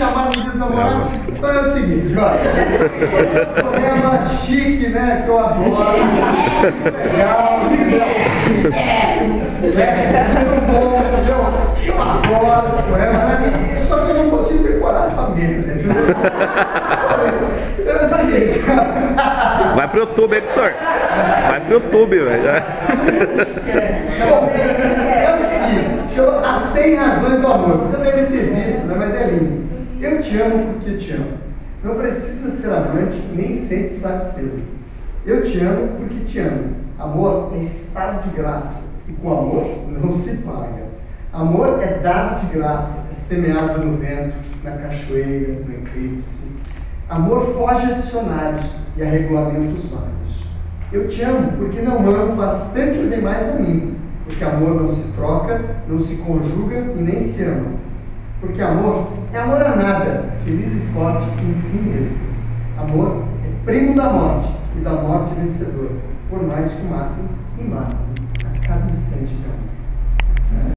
chamaram de desnamorado. Então é o seguinte, olha. Um programa chique, né? Que eu adoro. Legal, muito bom, entendeu? Eu adoro esse poema, né? Só que eu não consigo decorar essa merda, entendeu? É o seguinte, cara. Vai pro YouTube aí, professor. Vai pro YouTube, velho. Bom, é o seguinte, chama As 100 Razões do Amor. Você já deve ter visto, né? Mas é lindo. Eu te amo porque te amo. Não precisa ser amante e nem sempre sabe ser. Eu te amo porque te amo. Amor é estado de graça e com amor não se paga. Amor é dado de graça, é semeado no vento, na cachoeira, no eclipse. Amor foge a dicionários e a regulamentos vários. Eu te amo porque não amo bastante ou demais a mim, porque amor não se troca, não se conjuga e nem se ama. Porque amor é amor a nada, feliz e forte em si mesmo. Amor é primo da morte e da morte vencedor, por mais que o matem e matem a cada instante de amor.